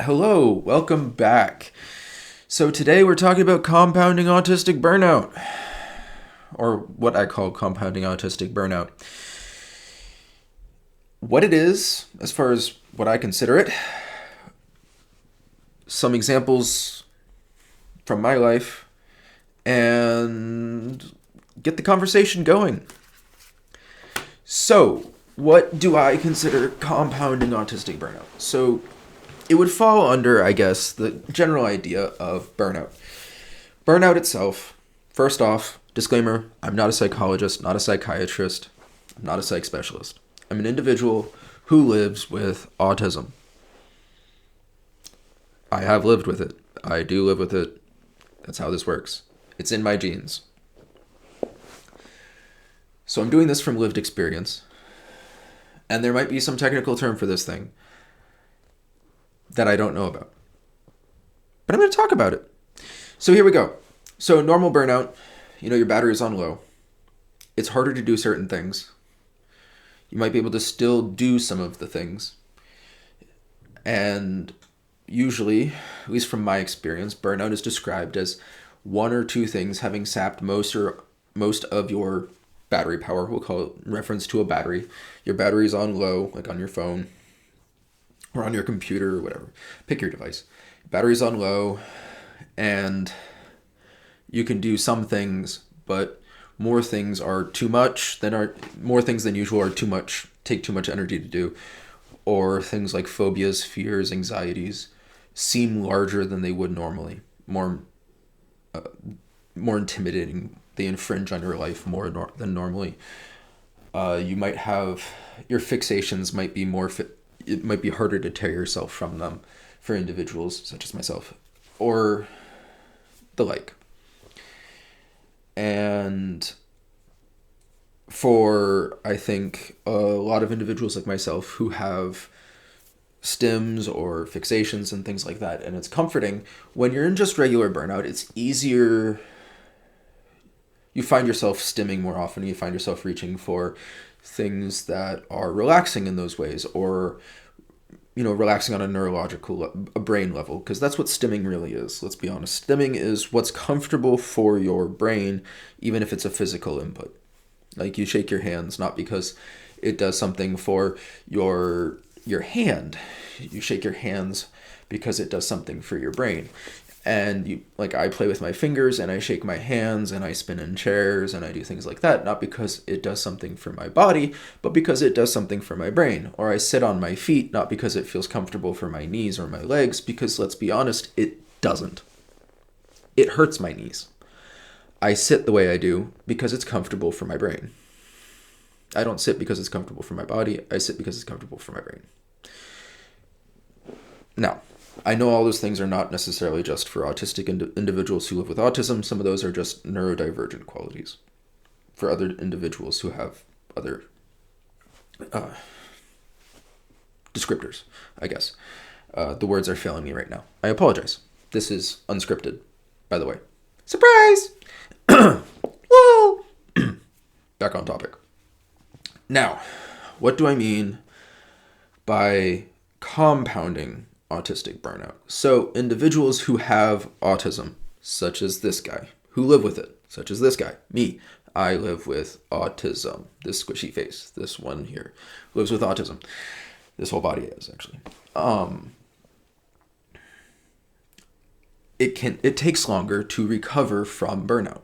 Hello, welcome back. So today we're talking about compounding autistic burnout, or what I call compounding autistic burnout. What it is, as far as what I consider it, some examples from my life, and get the conversation going. So, what do I consider compounding autistic burnout? So, it would fall under, I guess, the general idea of burnout. Burnout itself, first off, disclaimer, I'm not a psychologist, not a psychiatrist, I'm not a psych specialist. I'm an individual who lives with autism. I have lived with it. I do live with it. That's how this works. It's in my genes. So I'm doing this from lived experience. And there might be some technical term for this thing that I don't know about. But I'm going to talk about it. So here we go. So normal burnout, your battery is on low. It's harder to do certain things. You might be able to still do some of the things. And usually, at least from my experience, burnout is described as one or two things having sapped most of your battery power. We'll call it reference to a battery. Your battery's on low, like on your phone or on your computer or whatever. Pick your device. Battery's on low, and you can do some things, but more things than usual are too much, take too much energy to do. Or things like phobias, fears, anxieties seem larger than they would normally, more intimidating. They infringe on your life more than normally. You might have your fixations might be it might be harder to tear yourself from them for individuals such as myself, or the like. And for, I think, a lot of individuals like myself who have stims or fixations and things like that, and it's comforting, when you're in just regular burnout, it's easier. You find yourself stimming more often. You find yourself reaching for things that are relaxing in those ways, or relaxing on a brain level, because that's what stimming really is. Let's be honest. Stimming is what's comfortable for your brain, even if it's a physical input. Like, you shake your hands not because it does something for your hand. You shake your hands because it does something for your brain. And I play with my fingers and I shake my hands and I spin in chairs and I do things like that, not because it does something for my body, but because it does something for my brain. Or I sit on my feet, not because it feels comfortable for my knees or my legs, because let's be honest, it doesn't. It hurts my knees. I sit the way I do because it's comfortable for my brain. I don't sit because it's comfortable for my body. I sit because it's comfortable for my brain. Now, I know all those things are not necessarily just for autistic individuals who live with autism. Some of those are just neurodivergent qualities for other individuals who have other descriptors, I guess. The words are failing me right now. I apologize. This is unscripted, by the way. Surprise! Whoa! Back on topic. Now, what do I mean by compounding autistic burnout? So individuals who have autism, such as this guy, who live with it, such as this guy, me, I live with autism. This squishy face, this one here, lives with autism. This whole body is, actually. It takes longer to recover from burnout.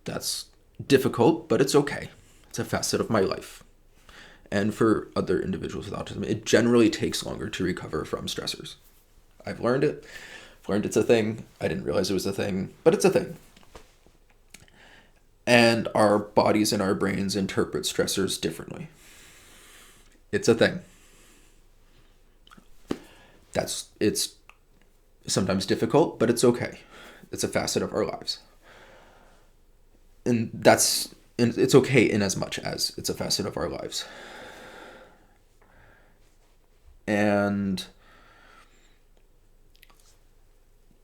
That's difficult, but it's okay. It's a facet of my life. And for other individuals with autism, it generally takes longer to recover from stressors. I've learned it. I've learned it's a thing. I didn't realize it was a thing, but it's a thing. And our bodies and our brains interpret stressors differently. It's a thing. It's sometimes difficult, but it's okay. It's a facet of our lives. And it's okay in as much as it's a facet of our lives. And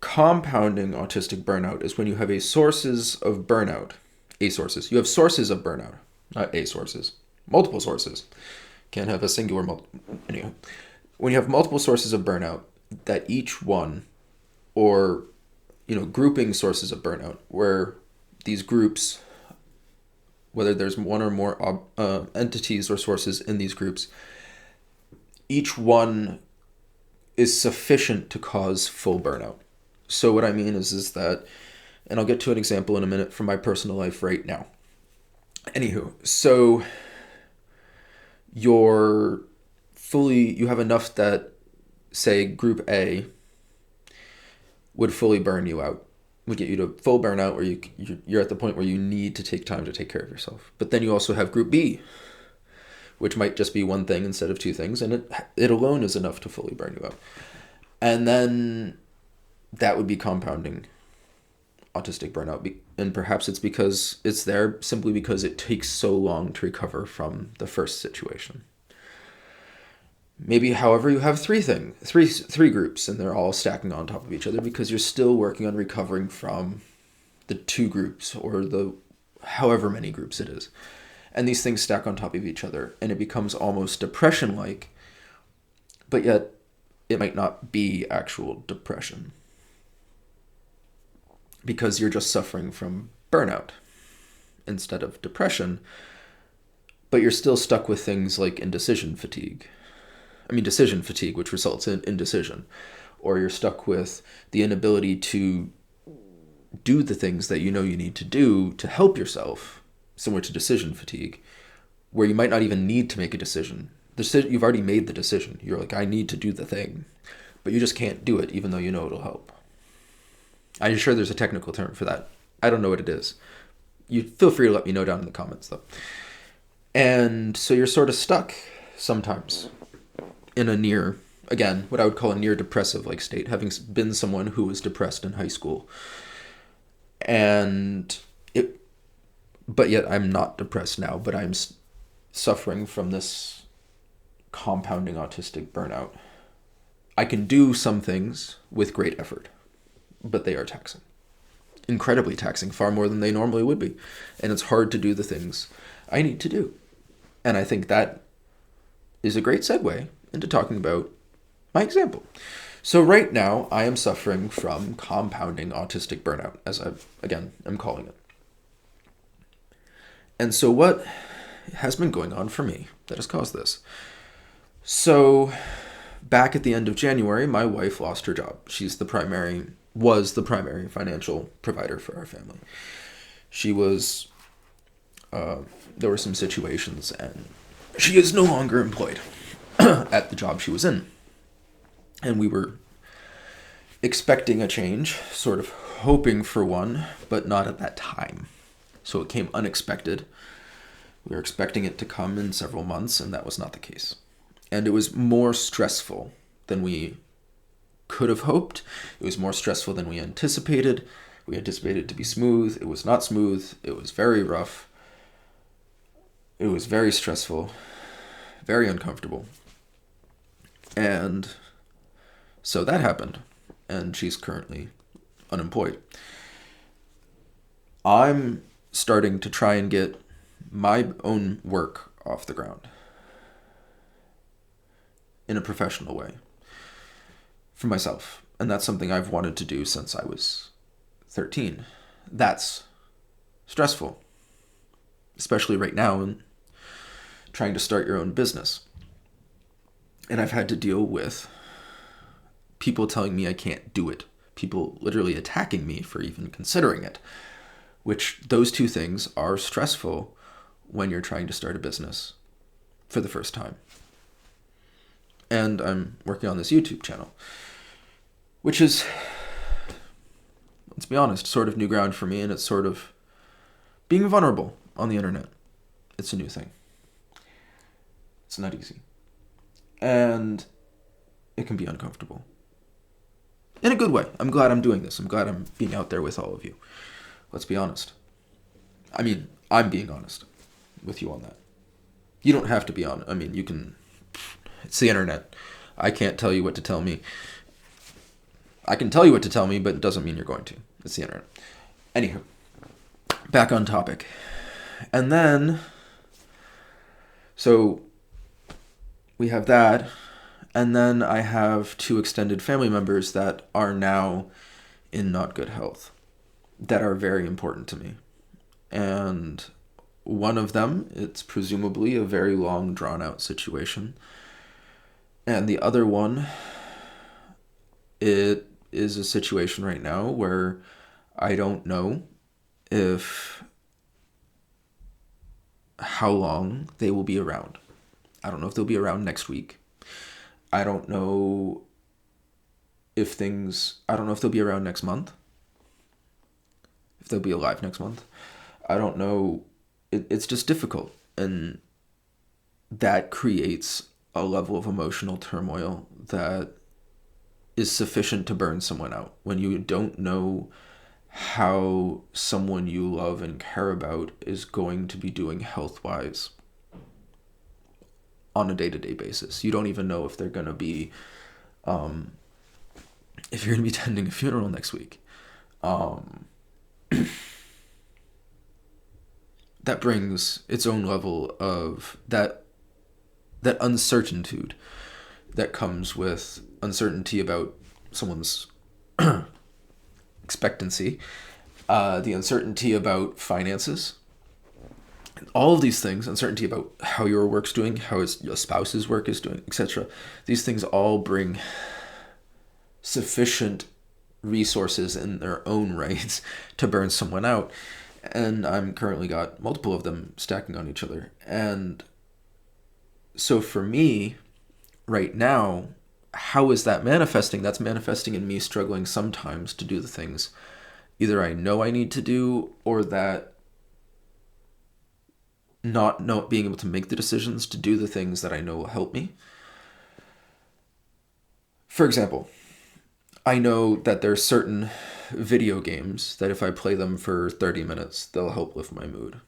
compounding autistic burnout is when you have sources of burnout. You have sources of burnout, not sources. Multiple sources. Can't have a singular anyhow. When you have multiple sources of burnout, that each one, or, grouping sources of burnout, where these groups, whether there's one or more entities or sources in these groups, each one is sufficient to cause full burnout. So what I mean is that, and I'll get to an example in a minute from my personal life right now. Anywho, so you have enough that, say, group A would fully burn you out, would get you to full burnout where you're at the point where you need to take time to take care of yourself. But then you also have group B, which might just be one thing instead of two things, and it alone is enough to fully burn you out. And then that would be compounding autistic burnout. And perhaps it's because it's there simply because it takes so long to recover from the first situation. Maybe, however, you have three groups, and they're all stacking on top of each other because you're still working on recovering from the two groups, or the however many groups it is. And these things stack on top of each other, and it becomes almost depression-like, but yet it might not be actual depression because you're just suffering from burnout instead of depression, but you're still stuck with things like decision fatigue, which results in indecision, or you're stuck with the inability to do the things that you need to do to help yourself, similar to decision fatigue, where you might not even need to make a decision. You've already made the decision. You're like, I need to do the thing, but you just can't do it even though it'll help. I'm sure there's a technical term for that. I don't know what it is. You feel free to let me know down in the comments, though. And so you're sort of stuck sometimes in what I would call a near depressive like state, having been someone who was depressed in high school. But yet I'm not depressed now, but I'm suffering from this compounding autistic burnout. I can do some things with great effort, but they are taxing. Incredibly taxing, far more than they normally would be. And it's hard to do the things I need to do. And I think that is a great segue into talking about my example. So right now, I am suffering from compounding autistic burnout, as I'm calling it. And so what has been going on for me that has caused this? So back at the end of January, my wife lost her job. Was the primary financial provider for our family. There were some situations, and she is no longer employed at the job she was in. And we were expecting a change, sort of hoping for one, but not at that time. So it came unexpected. We were expecting it to come in several months, and that was not the case. And it was more stressful than we could have hoped. It was more stressful than we anticipated. We anticipated it to be smooth. It was not smooth. It was very rough. It was very stressful, very uncomfortable. And so that happened, and she's currently unemployed. I'm starting to try and get my own work off the ground in a professional way for myself. And that's something I've wanted to do since I was 13. That's stressful, especially right now in trying to start your own business. And I've had to deal with people telling me I can't do it. People literally attacking me for even considering it. Which those two things are stressful when you're trying to start a business for the first time. And I'm working on this YouTube channel, which is, let's be honest, sort of new ground for me, and it's sort of being vulnerable on the internet. It's a new thing. It's not easy. And it can be uncomfortable. In a good way. I'm glad I'm doing this. I'm glad I'm being out there with all of you. Let's be honest. I mean, I'm being honest with you on that. You don't have to be honest. I mean, you can... It's the internet. I can't tell you what to tell me. I can tell you what to tell me, but it doesn't mean you're going to. It's the internet. Anywho, back on topic. And then... So, we have that. And then I have 2 extended family members that are now in not good health, that are very important to me. And one of them, it's presumably a very long, drawn-out situation. And the other one, it is a situation right now where I don't know how long they will be around. I don't know if they'll be around next week. I don't know if they'll be around next month. If they'll be alive next month. I don't know. It's just difficult. And that creates a level of emotional turmoil that is sufficient to burn someone out. When you don't know how someone you love and care about is going to be doing health-wise on a day-to-day basis. You don't even know if they're going to be, if you're going to be attending a funeral next week. That brings its own level of that uncertainty that comes with uncertainty about someone's expectancy, the uncertainty about finances, all of these things, uncertainty about how your work's doing, how your spouse's work is doing, etc. These things all bring sufficient resources in their own rights to burn someone out. And I'm currently got multiple of them stacking on each other. And so for me, right now, how is that manifesting? That's manifesting in me struggling sometimes to do the things either I know I need to do, or that not being able to make the decisions to do the things that I know will help me. For example, I know that there are certain video games that if I play them for 30 minutes, they'll help lift my mood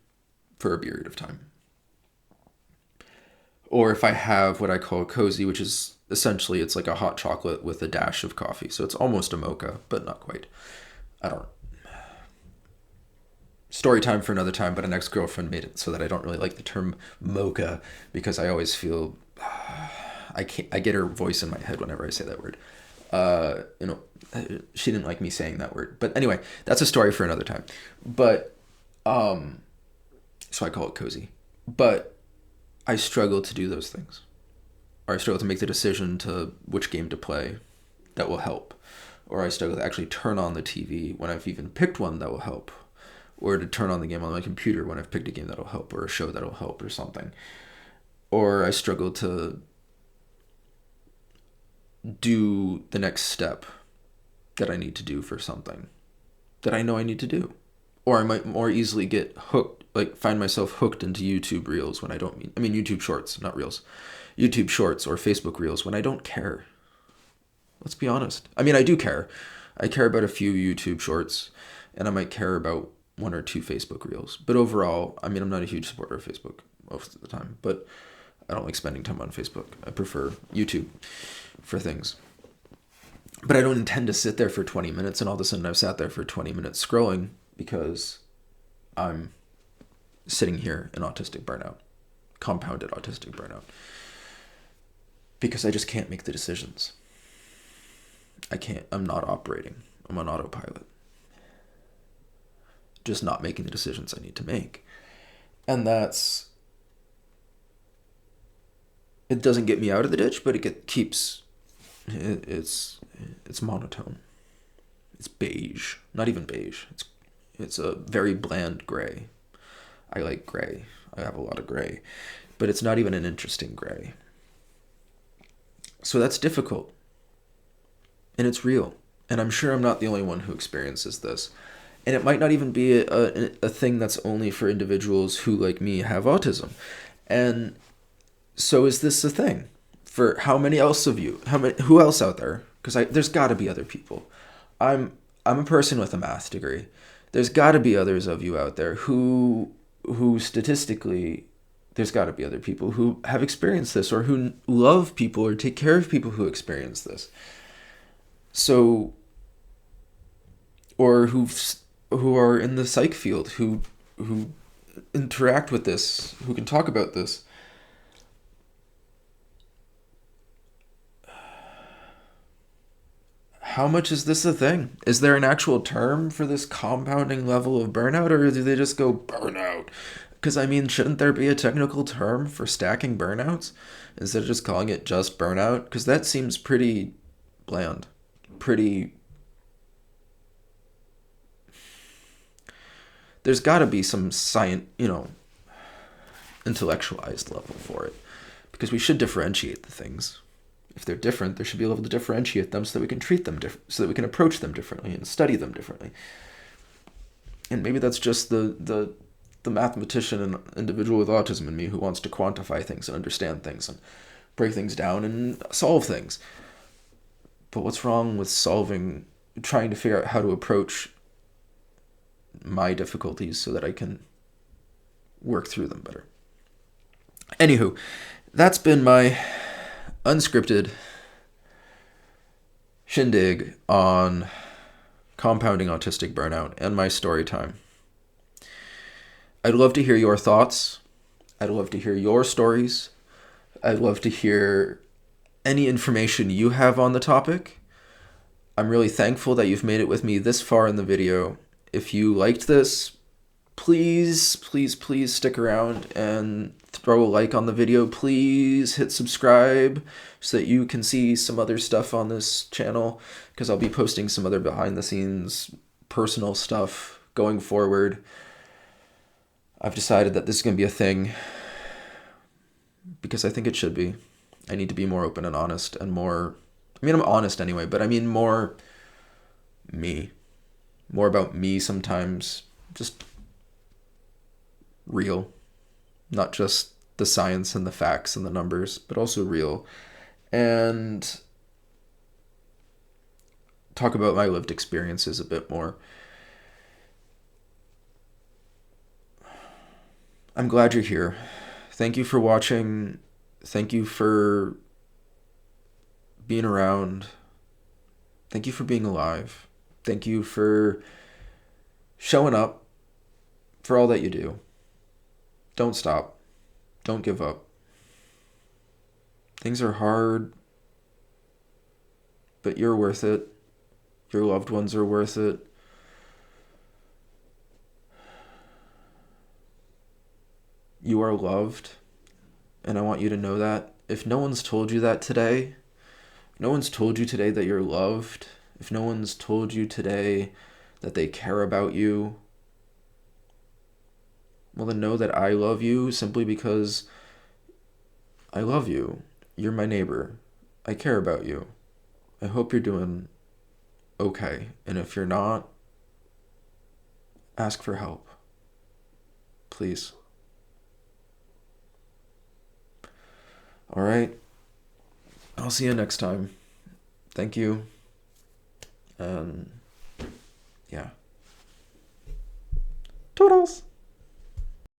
for a period of time. Or if I have what I call a cozy, which is essentially, it's like a hot chocolate with a dash of coffee. So it's almost a mocha, but not quite. I don't know. Story time for another time, but an ex-girlfriend made it so that I don't really like the term mocha, because I always feel I get her voice in my head whenever I say that word. She didn't like me saying that word. But anyway, that's a story for another time. But so I call it cozy. But I struggle to do those things. Or I struggle to make the decision to which game to play that will help. Or I struggle to actually turn on the TV when I've even picked one that will help. Or to turn on the game on my computer when I've picked a game that'll help, or a show that'll help, or something. Or I struggle to do the next step that I need to do for something that I know I need to do. Or I might more easily get hooked, like find myself hooked into YouTube Reels when I don't mean YouTube Shorts, not Reels. YouTube Shorts or Facebook Reels when I don't care. Let's be honest. I mean, I do care. I care about a few YouTube Shorts, and I might care about 1 or 2 Facebook Reels. But overall, I mean, I'm not a huge supporter of Facebook most of the time, but I don't like spending time on Facebook. I prefer YouTube for things. But I don't intend to sit there for 20 minutes, and all of a sudden I've sat there for 20 minutes scrolling because I'm sitting here in autistic burnout, compounded autistic burnout, because I just can't make the decisions. I'm not operating. I'm on autopilot. Just not making the decisions I need to make. And it doesn't get me out of the ditch, but it's monotone. It's beige. Not even beige. It's a very bland gray. I like gray. I have a lot of gray. But it's not even an interesting gray. So that's difficult. And it's real. And I'm sure I'm not the only one who experiences this. And it might not even be a thing that's only for individuals who, like me, have autism. And so is this a thing? For how many else of you? Who else out there? Because there's got to be other people. I'm a person with a math degree. There's got to be others of you out there who statistically, there's got to be other people who have experienced this, or who love people or take care of people who experience this. So, or who are in the psych field, who interact with this, who can talk about this. how much is this a thing? Is there an actual term for this compounding level of burnout, or do they just go burnout? Because, I mean, shouldn't there be a technical term for stacking burnouts instead of just calling it just burnout? Because that seems pretty bland. Pretty. There's got to be some science, intellectualized level for it. Because we should differentiate the things. If they're different, there should be a level to differentiate them so that we can treat them so that we can approach them differently and study them differently. And maybe that's just the mathematician and individual with autism in me who wants to quantify things and understand things and break things down and solve things. But what's wrong with trying to figure out how to approach my difficulties so that I can work through them better? Anywho, that's been my unscripted shindig on compounding autistic burnout and my story time. I'd love to hear your thoughts. I'd love to hear your stories. I'd love to hear any information you have on the topic. I'm really thankful that you've made it with me this far in the video. If you liked this, please, please, please stick around and throw a like on the video. Please hit subscribe so that you can see some other stuff on this channel, because I'll be posting some other behind the scenes personal stuff going forward. I've decided that this is going to be a thing because I think it should be. I need to be more open and honest and more, I'm honest anyway, but I mean more me. More about me sometimes. Just real. Not just the science and the facts and the numbers, but also real. And talk about my lived experiences a bit more. I'm glad you're here. Thank you for watching. Thank you for being around. Thank you for being alive. Thank you for showing up for all that you do. Don't stop. Don't give up. Things are hard, but you're worth it. Your loved ones are worth it. You are loved, and I want you to know that. If no one's told you that today, if no one's told you today that you're loved, if no one's told you today that they care about you, well, then know that I love you simply because I love you. You're my neighbor. I care about you. I hope you're doing okay. And if you're not, ask for help. Please. All right. I'll see you next time. Thank you. And yeah. Toodles.